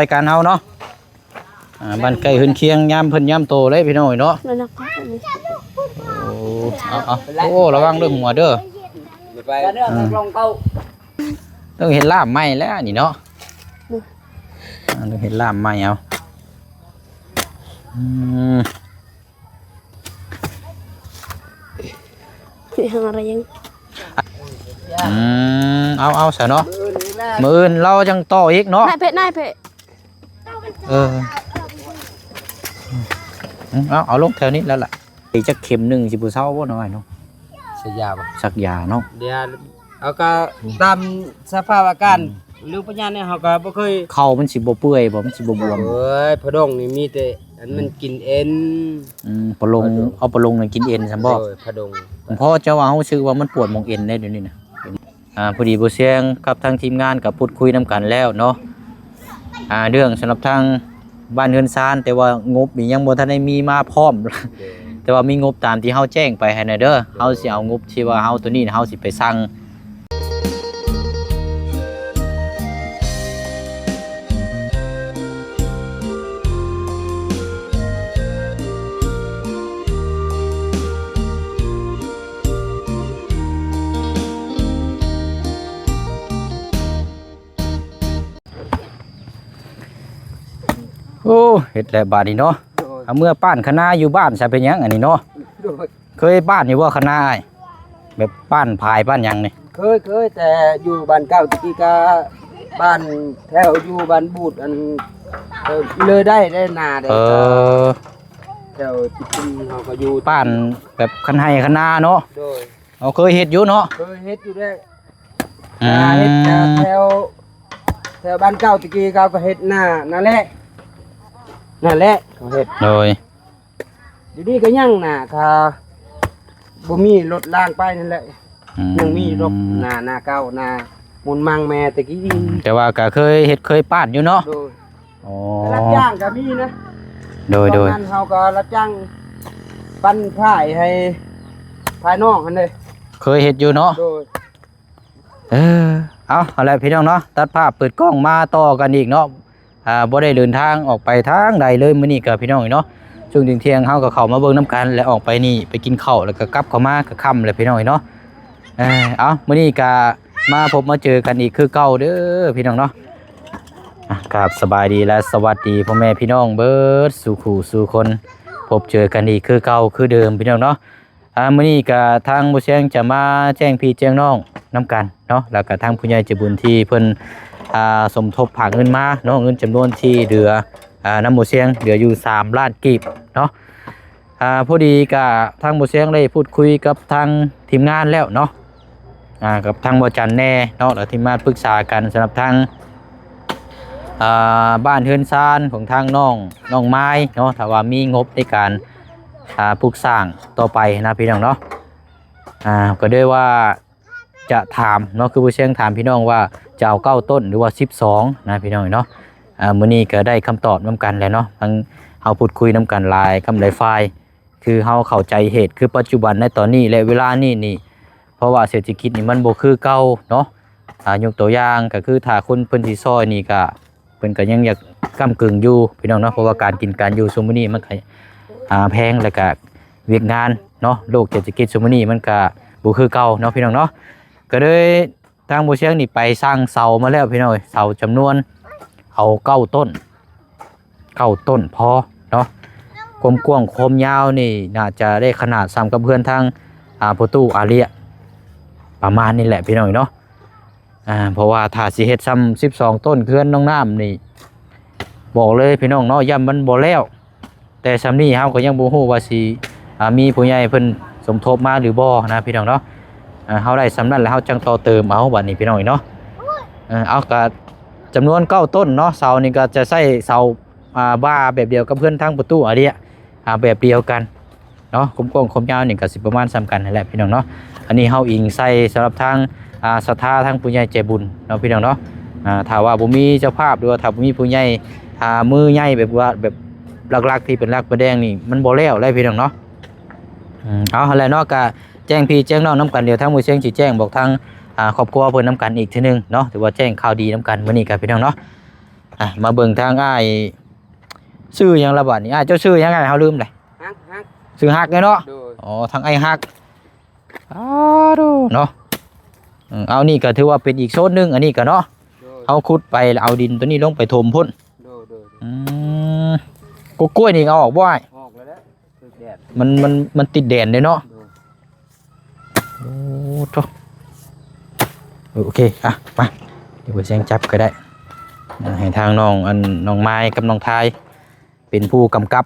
รายการเฮาเนาะบ้านไก่เฮือนเคียงยามเพิ่นยามโตเลยพี่น้อยเนาะโอ้โอ้ระวังเรื่องหัวเด้อไปต้องเห็นล่ามไหมแล้วนี่เนาะต้องเห็นล่ามไหมเอาทำอะไรยังเอาซะเนาะมื้ออื่นเราจังต่ออีกเนาะนายเพชรเอาลงแถวนี้แล้วล่ะอีกจักเข็มนึงสิบ่เซาบ่น้อยเนาะสักยาบ่สักยาเนาะเดี๋ยวเอาก็ตามสภาพอาการหรือปัญญาเนี่ยเฮาก็บ่เคยเข้ามันสิบ่เปื่อยบ่มันสิบ่บวมเอ้ยพะดงนี่มีแต่อันมันกินเอ็นปลงเอาปลงนี่กินเอ็นซั่นบ่พะดงพ่อเจ้าว่าเฮารู้สึกว่ามันปวดหม่องเอ็นได้เดี๋ยวนี้นะพอดีบ่เสียงกับทางทีมงานก็พูดคุยนํกันแล้วเนาะเรื่องสำหรับทางบ้านเฮือนซานแต่ว่างบนี่ยังบ่ทันได้มีมาพร้อมแต่ว่ามีงบตามที่เฮาแจ้งไปให้น่ะเด้อเฮาสิเอางบที่ว่าเฮาตัวนี้เฮาสิไปสั่งโอ้เฮ็ดแล้วบาดนี้เนาะเอาเมื่อป้านคณะอยู่บ้านใช่เป็นหยังอันนี้เนาะเคยบ้านอยู่บ่คณะแบบป้านพายป้านหยังนี่เคยแต่อยู่บ้านเก่าตะกี้ก็บ้านแถวอยู่บ้านบูดอันเลยได้นาได้แถวจิตติเฮาก็อยู่ป้านแบบคันไห้คณะเนาะโดยเอาเคยเฮ็ดอยู่เนาะเคยเฮ็ดอยู่ได้เฮ็ดแถวบ้านเก่าตะกี้ก็เฮ็ดนั่นแหละเขาเฮ็ดโดยเดี๋ยวนี้ก็ยังน่ะค่ะบ่มีรถล่างไปนั่นแหละยังมีรถหน้าเก่าหน้ามุนมังแม่ตะกี้แต่ว่าก็เคยเฮ็ดเคยป้านอยู่เนาะอ๋อรับจ้างก็มีนะโดยนั้นเฮาก็รับจ้างปั้นผ้าให้ภายนอกหั่นเด้เคยเฮ็ดอยู่เนาะเอาล่ะพี่น้องเนาะตัดภาพเปิดกล้องมาต่อกันอีกเนาะบ่ได้เดินทางออกไปทางใดเลยมื้อนี้กับพี่น้องเนาะช่วงเที่ยงเฮาก็เข้ามาเบิ่งน้ำกันแล้วออกไปนี่ไปกินข้าวแล้วก็กลับเข้ามาก็ค่ำแล้วพี่น้องเนาะมื้อนี้ก็มาพบมาเจอกันอีกคือเก่าเด้อพี่น้องเนาะครับสบายดีและสวัสดีพ่อแม่พี่น้องเบิดสู่คู่สู่คนพบเจอกันอีกคือเก่าคือเดิมพี่น้องเนาะมื้อนี้ก็ทางบ่เสียงจะมาแจ้งพี่แจ้งน้องนํกันเนาะแล้วก็ทางผู้ใหญ่ใจบุญที่เพิ่นสมทบผากเงินมาเนาะเงินจำนวนที่เหลือน้ำหมูเสียงเหลืออยู่3 ล้านกีบเนาะพอดีกับทางหมูเสียงได้พูดคุยกับทางทีมงานแล้วเนาะกับทางบ่จันแน่เนาะแล้วทีมงานปรึกษากันสำหรับทางบ้านเฮือนซานของทางน้องไม้เนาะถ้าว่ามีงบในการปลูกสร้างต่อไปนะพี่น้องเนาะก็ด้วยว่าจะถามเนาะคือผู้เชี่ยวถามพี่น้องว่าจะเอา9 ต้นหรือว่า12นะพี่น้องเนาะมื้อนี้ก็ได้คำตอบนํกันแล้วเนาะทั้งเฮาพูดคุยนํกันหลายคำหลายฝ่ายคือเฮาเข้าใจเหตุคือปัจจุบันในตอนนี้และเวลานี้เพราะว่าเศรษฐกิจนี่มันบ่คือเก่าเนาะยกตัวอย่างก็คือถ้าคนเพิ่นสิซอยนี่ก็เพิ่นก็ยังอยากก้ำกึ่งอยู่พี่น้องเนาะเพราะว่าการกินการอยู่ซุมื้อนี้มันก็แพงแล้วก็เวียกงานเนาะโลกเศรษฐกิจซุมื้อนี้มันก็บ่คือเก่าเนาะพี่น้องเนาะก็เลยทางบ่เชียงนี่ไปสร้างเสามาแล้วพี่น้องเสาจำนวนเอา9 ต้นพอเนาะความกว้างความยาวนี่น่าจะได้ขนาดซ้ำกับเพื่อนทางประตูอาเรียประมาณนี้แหละพี่น้องเนาะเพราะว่าถ้าสิเฮ็ดซ้ำ12 ต้นเคลื่อนน้องน้ำนี่บอกเลยพี่น้องเนาะย่ำมันบ่แล้วแต่ซ้ำนี้เฮาก็ยังบ่ฮู้ว่าสิมีผู้ใหญ่เพิ่นสมทบมาหรือบ่นะพี่น้องเนาะเฮาได้สำนั้นแล้วเฮาจังต่อเติมเอาบัดนี้พี่น้องเนาะเอาก็จำนวน9 ต้นเนาะเสานี่ก็จะใช้เสาบ้าแบบเดียวกับเพื่อนทางประตูอันนี้แบบเดียวกันเนาะกลมๆคมยาวนี่ก็สิประมาณซ้ำกันนั่นแหละพี่น้องเนาะอันนี้เฮาอิงใส่สำหรับทางศรัทธาทางผู้ใหญ่ใจบุญเนาะพี่น้องเนาะถ้าว่าบ่มีเจ้าภาพหรือว่าถ้าบ่มีผู้ใหญ่มือใหญ่แบบว่าแบบหลักๆที่เป็นหลักประแดงนี่มันบ่แล้วเลยพี่น้องเนาะเอาอะไรเนาะก็แจ้งพี่แจ้งน้องน้ำกันเดี๋ยวทางมือเชียงสิแจ้งบอกทางครอบครัวเพิ่นน้ำกันอีกทีนึงเนาะถือว่าแจ้งข่าวดีน้ำกันมื้อนี้กับพี่น้องเนาะ มาเบิ่งทางอ้ายชื่อหยังละบัดนี้อ้ายเจ้าชื่อหยังไงเฮาลืมเลย ฮัก ชื่อฮักเนาะ โดย อ๋อทางไอ้ฮักดูเนาะเอานี่ก็ถือว่าเป็นอีกโซนหนึงอันนี้ก็เนาะ โดย เอาขุดไปแล้วเอาดินตัวนี้ลงไปถมพุ่น โดยโดย มกล้วยนี่เอาออกบ่อ้าย ออกแล้วคือแดด มันติดแดนเลยเนาะ โดย โอ้โถโอเคอ่ะมาเดี๋ยวไปแซงจับก็ได้ให้ทางน้องไม้กับน้องทายเป็นผู้กำกับ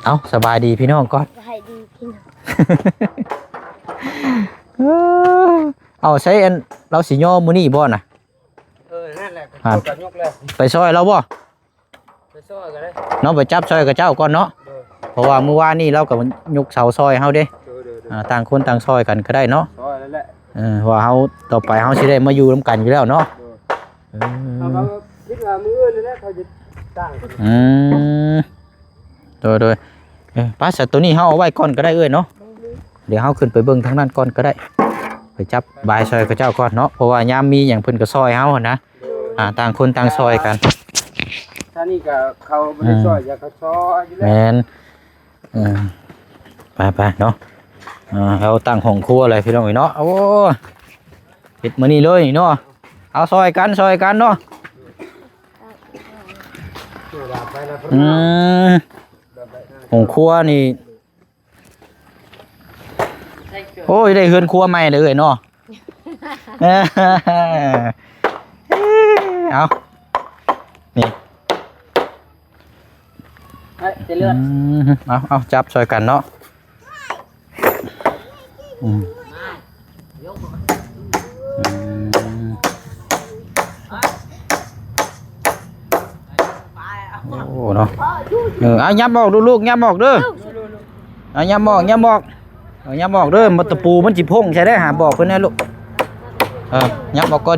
เอาสบายดีพี่น้องก่อน ให้ดีพี่น้อง เอาใช้อันเราสิย่อมื้อนี้บ่น่ะ นั่นแหละ ครับ ก็ยกเลย ไปซอยเราบ่ ไปซ้อยกันเลย เนาะไปจับซอยกับเจ้าก่อนเนาะ โดย เพราะว่าเมื่อวานนี้เราก็ยกเสาซอยเฮาเด้ โดย ต่างคนต่างซอยกันก็ได้เนาะ ซ้อยแล้วแหละ ว่าเฮาต่อไปเฮาสิได้มาอยู่ร่วมกันอยู่แล้วเนาะ โดยเขาคิดว่ามื้ออื่นแล้วเขาจะตั้ง อืมโดยป้าสัตว์ตัวนี้เฮาเอาไว้ก่อนก็ได้เอ้ยเนาะเดี๋ยวเฮาขึ้นไปเบิ่งทางนั้นก่อนก็ได้ ไปจับบายซอยกับเจ้าก่อนเนาะเพราะว่ายามมีหยังเพิ่นก็ซอยเฮาหั่นนะต่างคนต่างซอยกัน ถ้านี่ก็เขาบ่ได้ซ้อยอยากเขาซ้อยอยู่ แม แล้ว นไปเนาะเอาตั้งห้องครัวอะไรพี่น้องเนาะโอ้เฮ็ดมื้อนี้เลยเนาะเอาซอยกันเนาะ ไปแล้ว ห้องครัวนี่โอ้ยได้เฮือนครัวใหม่เลยเนาะเอานี่ จะเลือด เอาจับซอยกันเนาะโอ้เนาะย้ำออกดูลูกย้ำออกเด้อย้ำออกย้ำออกเด้อมันตะปูมันจิพงใช่ได้หาบอกเพิ่นนะลูกย้ำออกก่อน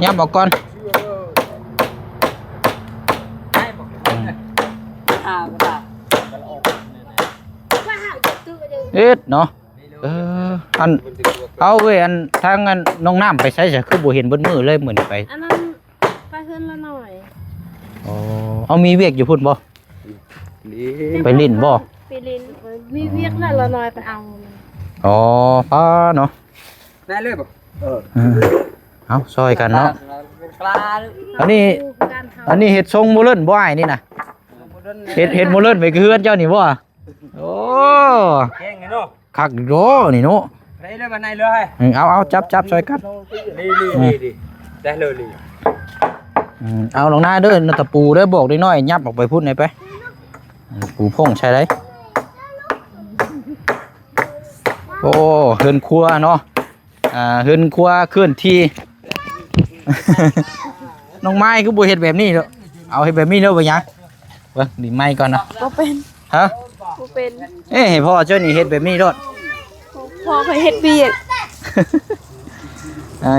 เอ็ดเนาะอันเอาเว้ยอันทางอันน้องน้ำไปใช้จะคือบ่เห็นเบิดมือเลยเหมือนไป อันนั้นไปขึ้นละหน่อย เอามีเวียกอยู่พุ่นบ่ไปลิ้นบ่ ไปเล่นมีเวียกแล้วละหน่อยไปเอา อ๋อป้าเนาะ ได้เลยบ่ เอาซอยกันเนาะ ปลา อันนี้เห็ดทรงโมเลนบ่อ้ายนี่น่ะเห็ดโมเลนไปคือเฮือนเจ้านี่บ่โอ้ แห้งไงเนาะ คักโดนี่เนาะ ได้เลยมาในเลย เอาจับซอยกัน ดีได้เลย เอาลงหน้าเด้อตะปูเด้อบอกได้น้อยยับออกไปพุ่นไหนไปปูพงใช่ได้โอ้เฮือนครัวเนาะเฮือนครัวเคลื่อนที่ น้องไม้ก็บ่เฮ็ดแบบนี้เด้อเอาเฮ็ดแบบนี้เด้อบ่ยังเบิ่งดิไม้ก่อนนะ ก็เป็น ฮะ ก็เป็น ให้พ่อเจ้านี่เฮ็ดแบบนี้โดด พอไปเฮ็ดเบียก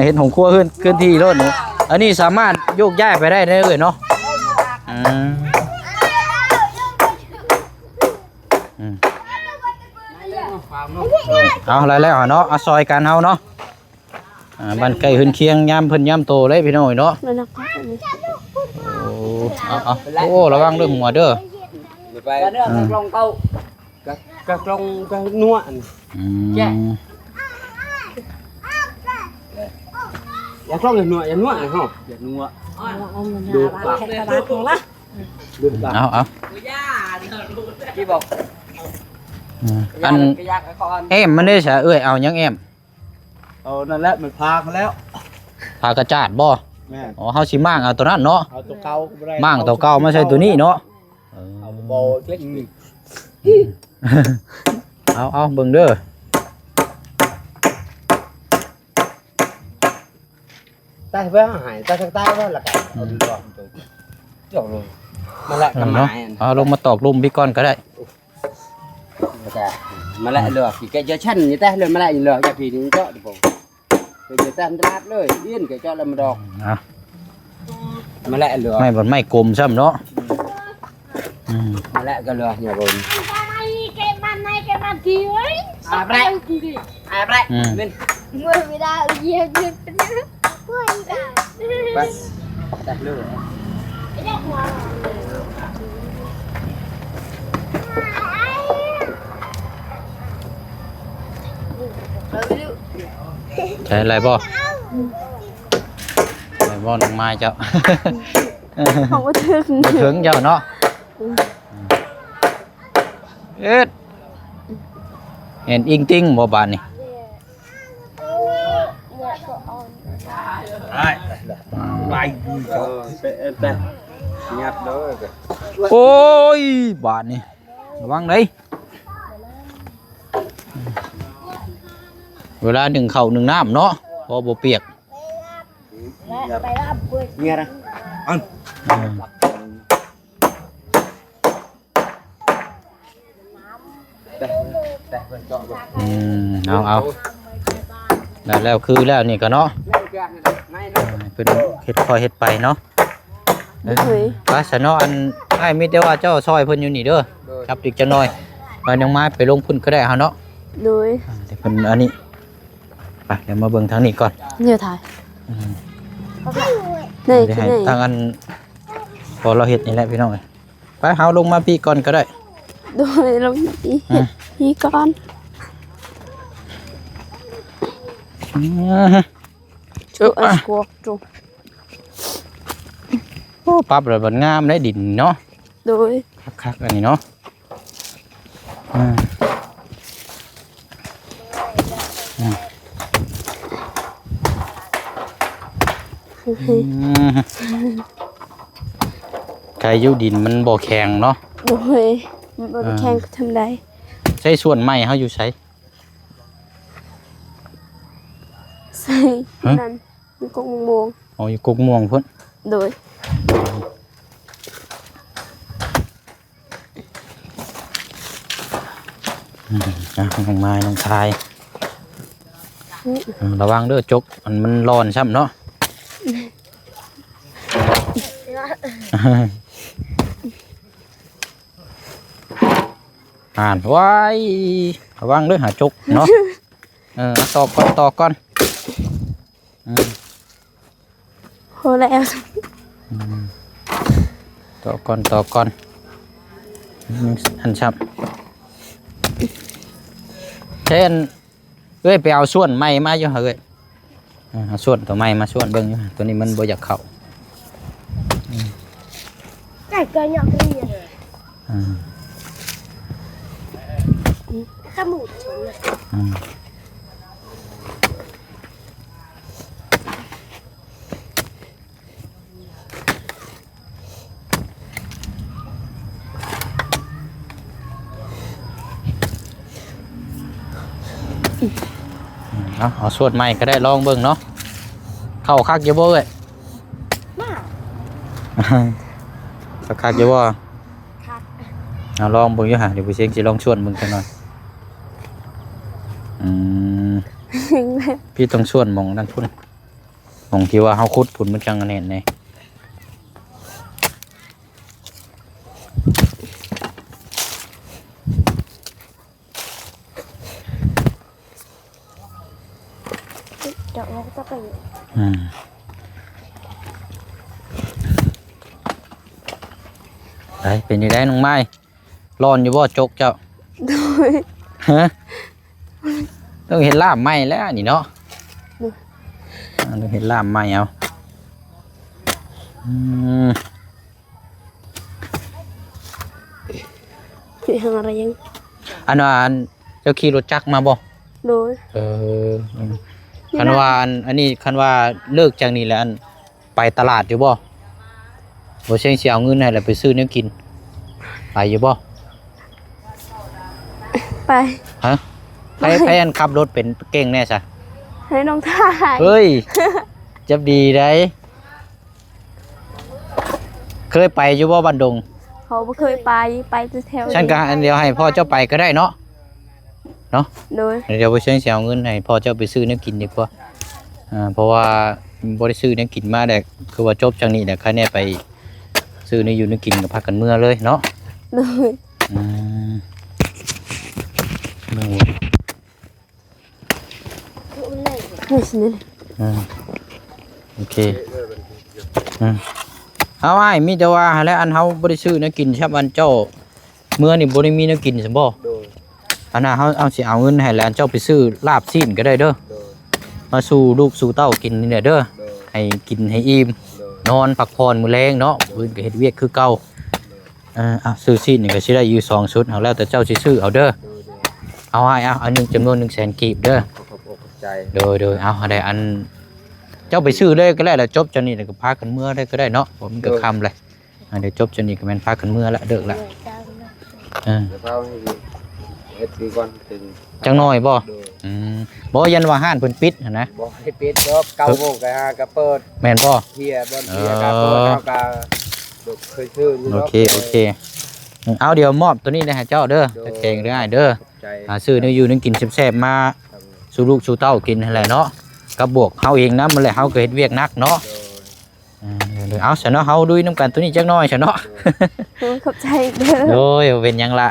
เฮ็ดของครัวเคลื่อนที่โดดหนูอันนี้สามารถโยกย้ายไปได้เด้อเอ้ยเนาะเอาแล้วเนาะเอาซอยกันเฮาเนาะบ้านไก่เฮือนเคียงยามเพิ่นยามโตเลยพี่น้อยเนาะ นั่นนะอันนี้ โอ้ระวังเรื่องหัวเด้อ ไปเนื้อกลองเก้ากลองกะนัวอย่ากลองอย่านัวอย่านัวเลยฮะอย่านัวดูปากดูปาก เอาที่บอก อันแอมมันได้ซะเอ้ยเอายังแอม เอานั่นแหละมันพามาแล้ว พากระจาดบ่อ๋อเฮาสิมั่างเอาตัวนั้นเนาะ เอาตัวเก่า มั่างตัวเก่าไม่ใช่ตัวนี้เนาะ เอาโบเล็กนี่ เอาเบิ่งเด้อ ใต้เพื่อหายใต้ทางใต้ว่าละกันเอาดูก่อนจบเลยมาละกระหมาย เอาลงมาตอกลุ่มพี่ก้อนก็ได้ มาละเหลือกี่แกจะชั้นnhư thếเลยมาละเหลือจากทีนี้ก็ดิผมจะตามตลาดเลยเลี้ยนแกจะละมาดอกมาละเหลือ ไม่บ่ไม่กลมซ้ำเนาะ มาละก็เหลืออย่าบ่น cái bàn kia ấy bên mưa vì đã gì hết bác ได้เลย ใช่อะไรบ่อะไรบ่น้องไม้เจ้า ของบ่ถึง บ่ถึงเจ้าเนาะเอ็ดเห็นอิงติ้งบ่บานนี่ ไปแต่งัดเด้อ โอ้ยบานนี่ระวังเลยเวลาหนึ่งเข่าหนึ่งน้ำเนาะพอบ่เปียก เงี้ยนะอันแต่เพิ่นเจาะบ่ เอาแล้วคือแล้วนี่ก็เนาะ แม่แก้มนี่ได้ไหมเนาะ เป็นเฮ็ดคอยเฮ็ดไปเนาะ เฮ้ย ว่าซะเนาะอันไอ้มีแต่ว่าเจ้าซอยเพิ่นอยู่นี่เด้อจับอีกจักหน่อยว่าน้องไม้ไปลงพุ่นก็ได้เฮาเนาะ โดย แต่เพิ่นอันนี้ไปเดี๋ยวมาเบิ่งทางนี้ก่อน เนี่ยถ่าย อืม ไหน เดี๋ยว ที่ ให้ ไหน ทางอันพอเราเฮ็ดนี่แหละพี่น้องเอ้ยไปเฮาลงมาพี่ก่อนก็ได้ โดยเราอีก่อน จุ๊บ อันกวกจุ โอ้ปรับแล้วมันงามได้ดินเนาะ โดย คักๆอันนี้เนาะอ่าไก่อยู่ดินมันบ่แข็งเนาะ โดยมันแข่งทำได้ ใช้ส่วนไม้เฮาอยู่ไส ใส่นั่นมันกงมง อ๋ออยู่กกม่วงพุ่น โดย น้องไม้น้องชายระวังเด้อจกมันร้อนซ้ำเนาะอ่านไว้ระวังเด้อหาจกเนาะต่อก่อนพอแล้ว ต่อก่อนหันช้ำเช่นไปเอาส่วนไม้มาอยู่เหรอเอาส่วนตัวไม้มาส่วนเบิ่งอยู่ตัวนี้มันบ่อยากเข้า ไก่ก็อยากเรียนขมุดชนเลย เอาส่วนไม้ก็ได้ลองเบิ่งเนาะเข้าคักอยู่บ่เอ้ย มา คักอยู่บ่ คัก เอาลองเบิ่งอยู่หะเดี๋ยวไปเช็คสิลองชวนเบิ่งกันหน่อยพี่ต้องชวนหมองนั่นพุ่นหมองที่ว่าเฮาขุดพุ่นมันจังอันนั้นแน่ เดี๋ยวเราจะไป ไปเป็นยังไงน้องไม้ร้อนอยู่บ่จกเจ้า โดย ฮะต้องเห็นล่ามไหม้แล้วนี่เนาะต้องเห็นล่ามไหม้เอาทางอะไรยัง อันว่าเจ้าขี่รถจักรมาบ่ โดย คันว่าอันนี้คันว่าเลิกจากนี้แล้วอันไปตลาดอยู่บ่เชียงสิเอาเงินให้แล้วไปซื้อเนื้อกินไปอยู่บ่ ไป ฮะไปอันขับรถเป็นเก่งแน่ซะ ให้น้องถ่าย เฮ้ยจับดีได้เคยไปอยู่บ่บ้านดง เขาไม่เคยไปแถว ฉันก็อันเดียวให้พ่อเจ้าไปก็ได้เนาะ โดย เดี๋ยวไปเชียงสิเอาเงินให้พ่อเจ้าไปซื้อเนื้อกินดีกว่าเพราะว่าบ่ได้ซื้อเนื้อกินมาแต่คือว่าจบจากนี้แต่ค่าเนี่ยไปซื้อเนื้ออยู่เนื้อกินกับพักกันเมื่อเลยเนาะ โดย โอเค เอาอ้ายมีแต่ว่าหั่นแหล้วอันเฮาบ่ได้ซื้อแนวกินครับอันเจ้าเมื่อนี่บ่ได้มีแนวกินซั่นบ่ โดย อันน่ะเฮาเอาสิเอาเงินให้แล้วอันเจ้าไปซื้อลาบซีนก็ได้เด้อ โดย มาสู่ลูกสู่เต้ากินนี่แหละเด้อ โดย ให้กินให้อิ่ม โดย นอนพักผ่อนมื้อแลงเนาะมื้อก็เฮ็ดเวียกคือเก่าซื้อซีนนี่ก็สิได้อยู่2ชุดเอาแล้วแต่เจ้าสิซื้อเอาเด้อ โดย เอาให้เอาอันหนึงจำนวน 100,000 กีบเด้อ ขอบอกใจ โดยเอาได้อันเจ้าไปซื้อเลยก็ได้แล้วจบจนนี้แล้วก็พากันเมื่อได้ก็ได้เนาะผมก็ค่ำเลยเดี๋ยวจบจนนี้ก็แม่นพากันเมื่อละเด้อละ เดี๋ยวเขาให้เฮ็ดดีก่อนถึง จังน้อยบ่ โดย บ่ยันว่าห้านเพิ่นปิดหั่นนะ บอกให้ปิดดอกเก้าโมงก็หากะเปิด แม่นบ่ เที่ยบ่เที่ยกะเปิดเฮากะดอกเคยซื้ออยู่ โอเคเอาเดี๋ยวมอบตัวนี้ให้เจ้าเด้อจะเก่งได้เด้อ ใจ ซื้อนี่อยู่นึงกินแซ่บๆมาสู่ลูกสู่เต้ากินนั่นแหละเนาะกับบวกเฮาเองนะมันแหละเฮาก็เฮ็ดเวียกหนักเนาะเดี๋ยวเอาซะเนาะเฮาดุยน้ำกันตัวนี้จักหน่อยซะเนาะ ขอบใจเด้อ โอ้ยเป็นหยังล่ะ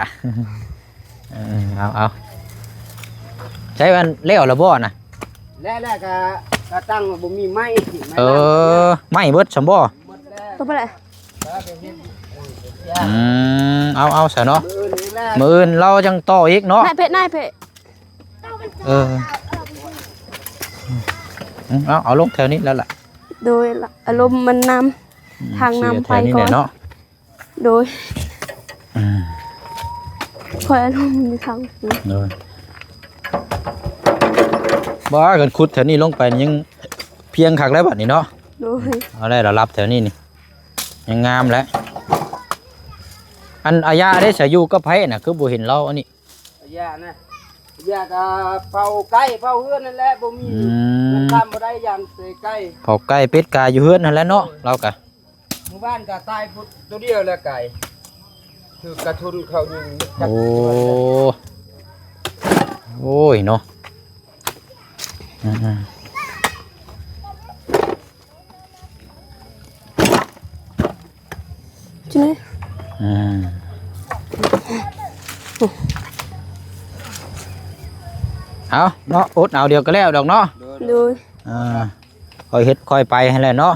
เอาใช้มันเลี้ยวละบ่น่ะ แล้วก็ตั้งบ่มีไม้ ไม่เบิดสมบ่ หมดแล้ว ตัวไปเลย แล้วก็เฮ็ด เอาซะเนาะ มื้อนี้แหละ มื้ออื่นเราจังต่ออีกเนาะ นายเพะ เอาลงแถวนี้แล้วล่ะ โดยอารมณ์มันนำทางนำไปก่อน เนาะ โดยคอยอารมณ์มีทาง เลยบ่กันขุดแถวนี้ลงไปยังเพียงคักแล้วบัดนี้เนาะ โดย เอาได้เรารับแถวนี้นี่ยังงามแล้วอันอายาได้สาอยู่ก็ไผน่ะคือบ่เห็นเราอันนี้ ย่านะย่าก็เฝ้าไก่เฝ้าเฮือนนั่นแหละบ่มีมันทำบ่ได้ยันเสยไก่ เผาไก่เป็ดกาอยู่เฮือนนั่นแหละเนาะเราก็ หมู่บ้านก็ตายพุดตัวเดียวแล้วไก่คือกระทุนเขาอยู่จัก โอ้ยเนาะใช่ไหม เอาเนาะอดเอาเดียวก็แล้วดอกเนาะ โดย คอยเฮ็ดคอยไปให้แหละเนาะ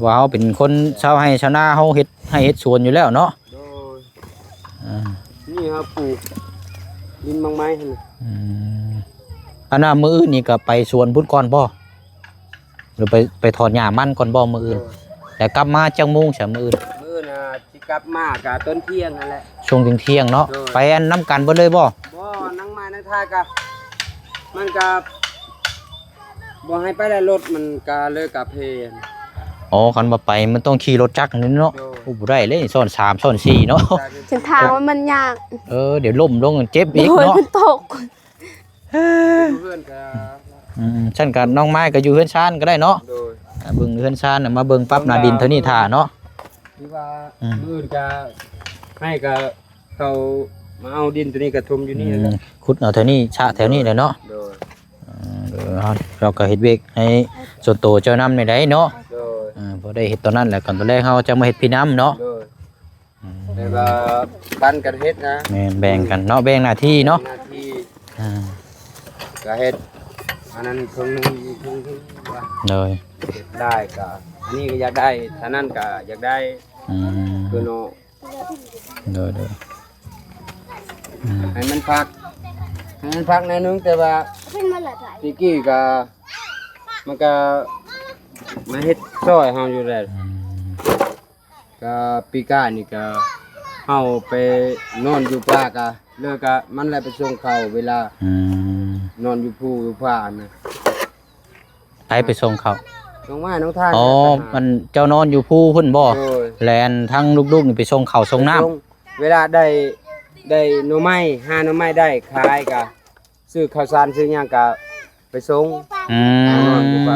ว่าเฮาเป็นคนชาวให้ชาวนาเฮาเฮ็ดให้เฮ็ดสวนอยู่แล้วเนาะ โดยนี่ครับปลูกดินบางไม้หั่นน่ะ อันน่ะมื้ออื่นนี่ก็ไปสวนพุ่นก่อนบ่หรือไปถอนหญ้ามันก่อนบ่มื้ออื่นแล้วกลับมาจังโมงซะมื้ออื่น มื้อน่ะสิกลับมากะต้นเที่ยงนั่นแหละ ช่วงเที่ยงๆเนาะไปอันน้ำกันเบิดเลยบ่ บ่นั่งมานั่งทายกะมันกะบ่ให้ไปได้รถมันกะเลยกะเพน อ๋อคันบ่ไปมันต้องขี่รถจักรนี่เนาะบ่ได้เลยซ้อน3ซ้อน4เนาะ เส้นทางมันยาก เดี๋ยวล้มลงเจ็บอีก โดย เนาะ มันตก เพื่อนกะ ฉันกับน้องไม้ก็อยู่เฮือนชานก็ได้เนาะ โดย เบิ่งเฮือนชานน่ะมาเบิ่งปรั๊บหน้าดินเท่านี้ท่าเนาะ ที่ว่ามื้อกะให้กะเขามาเอาดินตัวนี้กะทมอยู่นี่แหละ ขุดเอาแถวนี้ชะแถวนี้แหละเนาะ โดย เราก็เฮ็ดเวกให้ส่วนตัวเจ้านำในได้เนาะ โดย บ่ได้เฮ็ดตอนนั้นแหละก่อนตอนแรกเฮาจะมาเฮ็ดพี่น้ำเนาะ โดยแล้วก็ปันกันเฮ็ดนะ แม่นแบ่งกันเนาะแบ่งหน้าที่เนาะ หน้าที่ก็เฮ็ดอันนั้นครึ่งนึงอีกครึ่งนึงว่า เลย เฮ็ดได้ก็อันนี้ก็อยากได้ท่านั้นก็อยากได้ คือเนาะ เลย ให้มันพักหน่อยนึงแต่ว่าติกี้ก็มันก็มาเฮ็ดซอยเฮาอยู่แล้วก็ปีก้านี่ก็เฮาไปนอนอยู่ป่าก็เลิกก็มันแลไปส่งเขาเวลานอนอยู่ภูอยู่ป่านะ ไปส่งเขา น้องไม้น้องท่าน อ๋อมันเจ้านอนอยู่ภูพุ่นบ่ โดย แลนทั้งลูกๆนี่ไปส่งข้าวส่งน้ำ เวลาได้หน่อไม้หาหน่อไม้ได้ขายก็ซื้อข้าวสารซื้อหยังก็ไปส่งนอนอยู่ป่า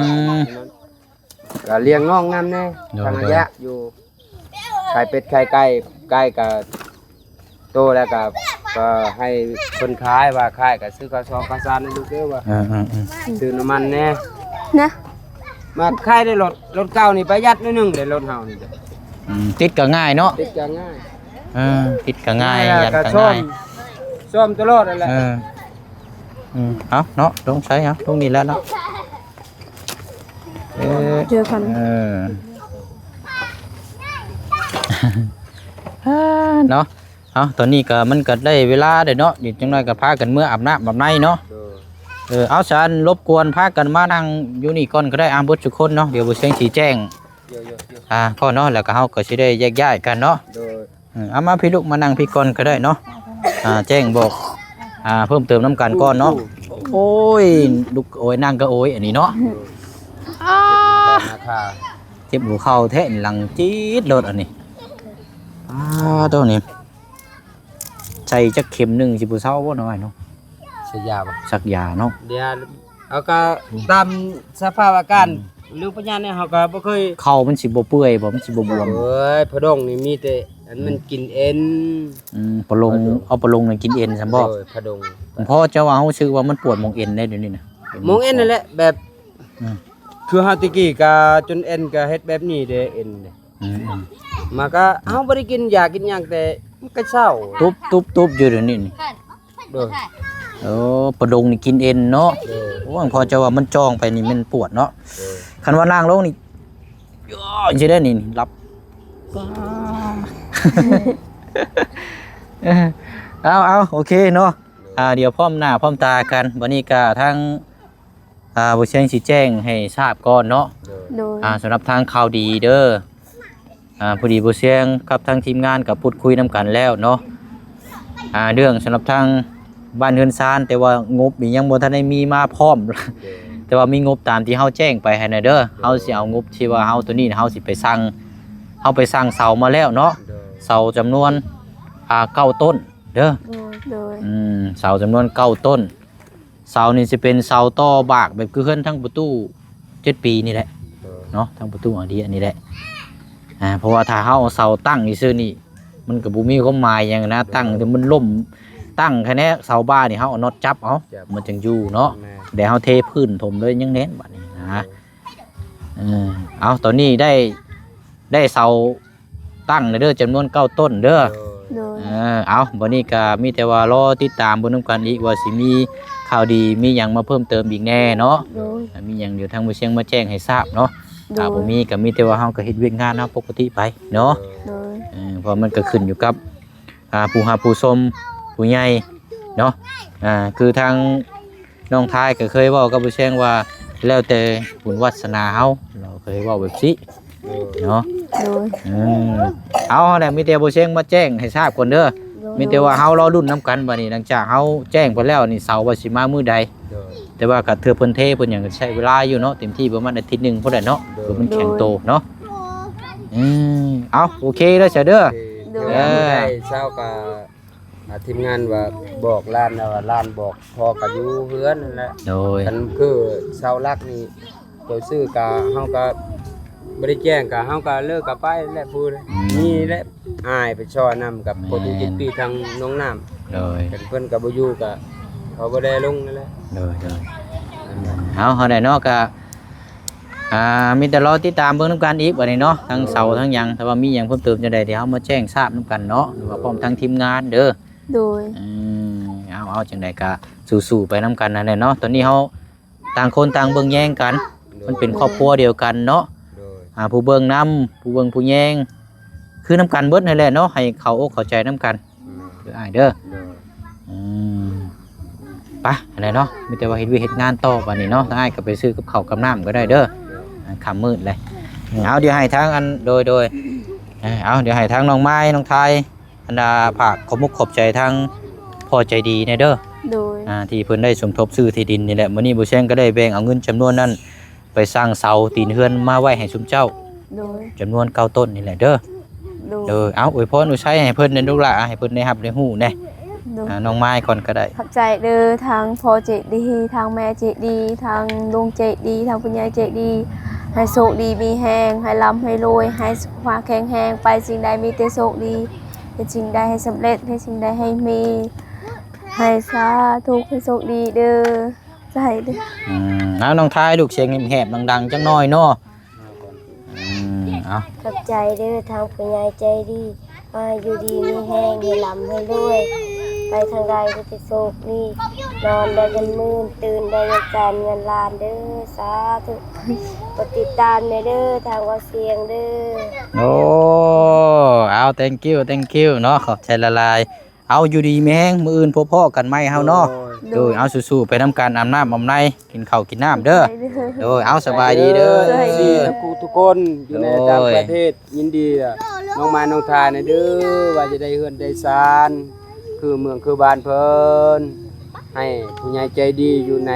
ก็เลี้ยงน้องนำแน่ทางระยะอยู่ไข่เป็ดไข่ไก่ก็โตแล้วก็ให้คนขายว่าขายก็ซื้อข้าวซองข้าวสารให้ลูกเด้อว่าซื้อน้ำมันแน่ นะ มาขายได้รถเก่านี่ประหยัดนิดนึงได้รถเฮานี่จ้ะ ติดก็ง่ายเนาะ ติดก็ง่าย ติดก็ง่ายยันก็ ซ่อ ง่าม ย ซ่อมตลอดนั่นแหละ เอาเนาะลงใช้เอาลงนี่แล้วเนาะ เจอกัน เนาะเอาตอนนี้ก็มันก็ได้เวลาเด้เนาะเดี๋ยวจังน้อยก็พากันเมื่ออาบน้ำอาบในเนาะ โดย เอาฉันรบกวนพากันมานั่งอยู่นี่ก่อนก็ได้เบิดทุกคนเนาะเดี๋ยวบ่เสียงสิแจ้ง เยอะพ่อเนาะแล้วก็เฮาก็สิได้แยกย้ายกันเนาะ ๆโดย เอามาพี่ลูกมานั่งพี่ก่อนก็ได้เนาะแจ้งบอกเพิ่มเติมน้ำกันก่อนเนาะโอ้ยลูกโอ้ยนั่งก็โอ้ยอันนี้เนาะ ราคา เจ็บหัวเข่าแท้หลังจี๊ดโลดอันนี้ตัวนี้ใส่จักเข็มหนึงสิบ่เซาบ่น้อยเนาะ ใช้ยาบ่ สักยาเนาะ เดี๋ยวเอาก็ตามสภาพอาการหรือปัญญาเนี่ยเขาก็บ่เคย เข่ามันสิบ่เปื่อยบ่มันสิบ่บวม เอ้ยพะดงนี่มีแต่อันมันกินเอ็น ปลงเอาปลงนี่กินเอ็นซั่นบ่ โดยพะดง พ่อเจ้าว่าเฮาชื่อว่ามันปวดหมองเอ็นได้เดี๋ยวนี้นะ มองเอ็นนั่นแหละแบบ อืม คือเฮาตะกี้ก็จนเอ็นก็เฮ็ดแบบนี้เด้เอ็นเด้ อืม มาก็เฮาบ่ได้กินยากินหยังแต่มันก็เศร้า ตุบอยู่เดี๋ยวนี้นี่ โดย ปลงนี่กินเอ็นเนาะ โดย โอ้พ่อเจ้าว่ามันจ้องไปนี่มันปวดเนาะ โดย คันว่านั่งลงนี่ย่อสิได้นี่รับเอาโอเคเนาะเดี๋ยวพร้อมหน้าพร้อมตากันวันนี้ก็ทั้งบ่เชียงสิแจ้งให้ทราบก่อนเนาะ โดย โดย สำหรับทางข่าวดีเด้อพอดีบ่เชียงกับทางทีมงานกับพูดคุยนํกันแล้วเนาะเรื่องสำหรับทางบ้านเฮือนซานแต่ว่างบนี่ยังบ่ทันได้มีมาพร้อม โดย แต่ว่ามีงบตามที่เฮาแจ้งไปให้นะเด้อเฮาสิเอางบที่ว่าเฮาตัวนี้เฮาสิไปสั่งเฮาไปสั่งเสามาแล้วเนาะ โดย เสาจำนวน9ต้นเด้อ โดย เสาจำนวน9ต้นเสานี่สิเป็นเสาต่อบากแบบคือเฮือนทั้งประตู7ปีนี่แหละ โดย เนาะทั้งประตูอันนี้แหละเพราะว่าถ้าเฮาเอาเสาตั้งนี่ซื่อนี่มันก็บ่มีความหมายหยังนะตั้งแต่มันล่มตั้งแค่นี้เสาบ้านนี่เฮาเอาน็อตจับเอามันจึงอยู่เนาะ แม่ เดี๋ยวเฮาเทพื้นถมเลยยังเน้นบัดนี้นะเอาตอนนี้ได้เสาตั้งเด้อจำนวน9ต้นเด้อ โดย เอาวันนี้ก็มีแต่ว่ารอติดตามบนน้ำกันอีกว่าสิมีข่าวดีมีหยังมาเพิ่มเติมอีกแน่เนาะ โดย มีหยังเดี๋ยวทางมือเชียงมาแจ้งให้ทราบเนาะ โด ถ้าบ่ ย มีก็มีแต่ว่าเฮาก็เฮ็ดเวียกงานเฮาปกติไปเนาะ โดย เพราะมันก็ขึ้นอยู่กับผู้หาผู้ชมผู้ใหญ่เนาะคือทางน้องทายก็เคยเว้ากับผู้เชียงว่าแล้วแต่บุญวาสนาเฮาเราเคยเว้าแบบนี้เนาะ โดย เอาแหละมีแต่ผู้เชียงมาแจ้งให้ทราบก่อนเด้อมีแต่ว่าเฮารอรุ่นนํกันบัดนี้หลังจากเฮาแจ้งไปแล้วนี่เสาร์ว่าสิมามื้อใด โดย แต่ว่าก็เทื่อเพิ่นเทเพิ่นหยังก็ใช้เวลาอยู่เนาะเต็มที่ประมาณอาทิตย์หนึงพอได้เนาะเพื่อมันแข็งโตเนาะเอาโอเคแล้วเสียเด้อ โดย ได้เช้ากับทีมงานว่าบอกร้านนะว่าร้านบอกพอกับอยู่เพื่อนนั่นแหละ โดย กันคือเช้ารักนี่ตัวซื้อกะเฮาก็บ่ได้แจ้งกะเฮาก็เลิกกับไปแหละพูดนี่แหละอายไปช่อนำกับคนที่ปีทางน้องน้ำ โดย กันเพิ่นก็บ่อยู่กะเขาบ่ได้ลงนั่นแหละ โดยเอาเฮาได้เนาะก็มีแต่รอติดตามเบิ่งนํกันอีกบัดนี้เนาะทั้งเสาทั้งหยังถ้าว่ามีหยังเพิ่มเติมจังได๋เดี๋ยวเฮามาแจ้งทราบนํกันเนาะหรือว่าพร้อมทั้งทีมงานเด้อ โดย เอาจังได๋ก็สู้ๆไปนํกันนั่นแหละเนาะตอนนี้เฮาต่างคนต่างเบิ่งแย่งกัน มันเป็นครอบครัวเดียวกันเนาะ โดย ผู้เบิ่งนํผู้เบิ่งผู้แย่งคือนํกันเบิดนั่นแหละเนาะให้เข้าอกเข้าใจนํกันเด้ออ้ายเด้อ โดย ไปอะไรเนาะมีแต่ว่าเฮ็ดวิเฮ็ดงานต่อบัดนี้เนาะถ้าอ้ายก็ไปซื้อกับข้าวกับน้ำก็ได้เด้อค่ำมืดเลยเอาเดี๋ยวให้ทางอันโดยเอาเดี๋ยวให้ทางน้องไม้น้องไทยอันดาฝากขอบมุกขอบใจทางพ่อใจดีในเด้อ โดย ที่เพิ่นได้สมทบซื้อที่ดินนี่แหละมื้อนี้บ่แซงก็ได้แบ่งเอาเงินจำนวนนั้นไปสร้างเสาตีนเฮือนมาไว้ให้ซุมเจ้า โดย จำนวน9ต้นนี่แหละเด้อ โดย เอาอวยพรอวยชัยให้เพิ่นในลูกหลานให้เพิ่นได้รับได้ฮู้แน่ โดย น้องไม้ก่อนก็ได้ ขอบใจเด้อทางพ่อเจดีทางแม่เจดีทางลุงเจดีทางคุณยายเจดีให้โชคดีมีแหงให้ร่ำให้รวยให้สุขภาพแข็งแรงไปสิ่งใดมีแต่โชคดีให้สิ่งใดให้สำเร็จให้สิ่งใดให้มีให้สาธุให้โชคดีเด้อใจเด้อ แล้วน้องทายลูกเสียงแหบๆดังๆจังน้อยเนาะเอา ขอบใจเด้อทางผู้ใหญ่ใจดีอยู่ดีมีแห้งให้ลำให้รวยไปทางใดก็จะโชคดีนอนได้เงินหมื่นตื่นได้เงินแสนเงินล้านเด้อสาธุ กดติดตามในเด้อทางว่าเสียงเด้อ โอ้เอา thank you เนาะขอบใจละลายเอาอยู่ดีแม่งมื้ออื่นพบพ่อกันไหมเฮาเนาะโดยเอาสู้ๆไปนำการอาบน้ำอำในกินข้าวกินน้ำเด้อโดยเอาสบายดีเด้อ ที่ทุกคนอยู่ในต่างประเทศยินดีน้องมาน้องทายนะเด้อว่าจะได้เฮือนได้ซานคือเมืองคือบ้านเพิ่นให้ผู้ใหญ่ใจดีอยู่ใน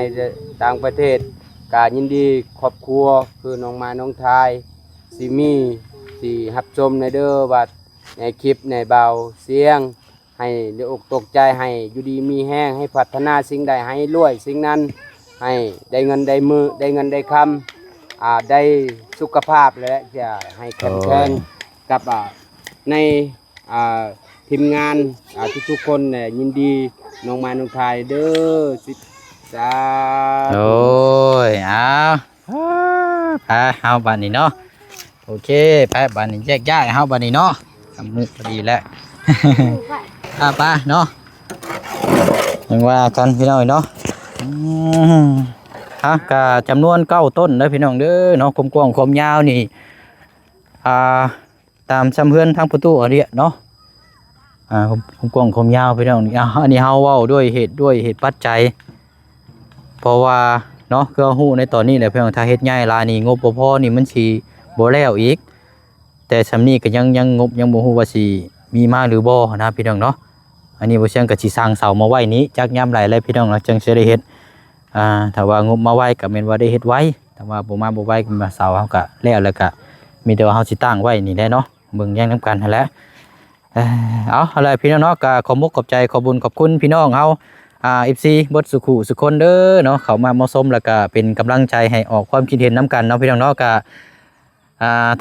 ต่างประเทศกายินดีครอบครัวคือน้องมาน้องทายสิมีสิรับชมในเด้อว่าในคลิปในเบาเสียงให้ได้อกตกใจให้อยู่ดีมีแห้งให้พัฒนาสิ่งใดให้รวยสิ่งนั้นให้ได้เงินได้มือได้เงินได้คำได้สุขภาพและจะให้แข็งแรงกับในทีมงานทุกๆคนเนี่ยยินดีน้องมาน้องทายเด้อสิจ้า โอ้ยเอาไปเฮาบัดนี้เนาะโอเคไปบัดนี้แยกย้ายเฮาบัดนี้เนาะทำมือพอดีแล้ว ไปเนาะยังว่ากันพี่น้องเนาะฮะกะจำนวน9ต้นเด้อพี่น้องเด้อเนาะความกว้างความยาวนี่ตามซ้ำเพื่อนทางประตูอันเนี้ยเนาะความกว้างความยาวพี่น้องนี่อันนี้เฮาเว้าด้วยเหตุปัจจัยเพราะว่าเนาะคือฮู้ในตอนนี้แหละพี่น้องถ้าเฮ็ดใหญ่ลานี่งบบ่พอนี่มันสิบ่แล้วอีกแต่สำนี้ก็ยังงบยังบ่ฮู้ว่าสิมีมาหรือบ่นะพี่น้องเนาะอันนี้บ่เชิงก็สิสร้างเสามาไว้นี้จักยามไหลเลยพี่น้องเนาะจังสิได้เฮ็ดถ้าว่างบมาไว้ก็แม่นว่าได้เฮ็ดไว้แต่ว่าบ่มาบ่ไว้ก็มาเสาเฮาก็แล้วก็มีแต่ว่าเฮาสิตั้งไว้นี่แหละเนาะเบิ่งแย่งนํกันนั่นแหละเอาอะไรพี่น้องเนาะก็ขอมุกขอบใจขอบุญขอบคุณพี่น้องเฮาFC บดสุขุสุคนเด้อเนาะเข้ามาเหมาะสมแล้วก็เป็นกำลังใจให้ออกความคิดเห็นนํกันเนาะพี่น้องเนาะก็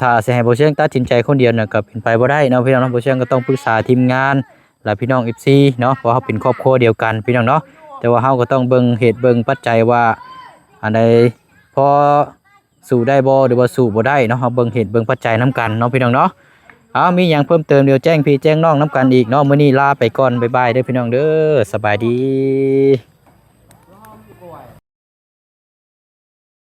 ถ้าสิให้บ่เชิงตัดสินใจคนเดียวน่ะก็เป็นไปบ่ได้เนาะพี่น้องเนาะบ่เชิงก็ต้องปรึกษาทีมงานและพี่น้อง FC เนาะเพราะเฮาเป็นครอบครัวเดียวกันพี่น้องเนาะแต่ว่าเฮาก็ต้องเบิ่งเหตุเบิ่งปัจจัยว่าอันใดพอสู้ได้บ่หรือว่าสู้บ่ได้เนาะเฮาเบิ่งเหตุเบิ่งปัจจัยนํกันเนาะพี่น้องเนาะมีหยังเพิ่มเติมเดี๋ยวแจ้งพี่แจ้งน้องนํกันอีกเนาะมื้อนี้ลาไปก่อนบ๊ายบายเด้อพี่น้องเด้อสบายดี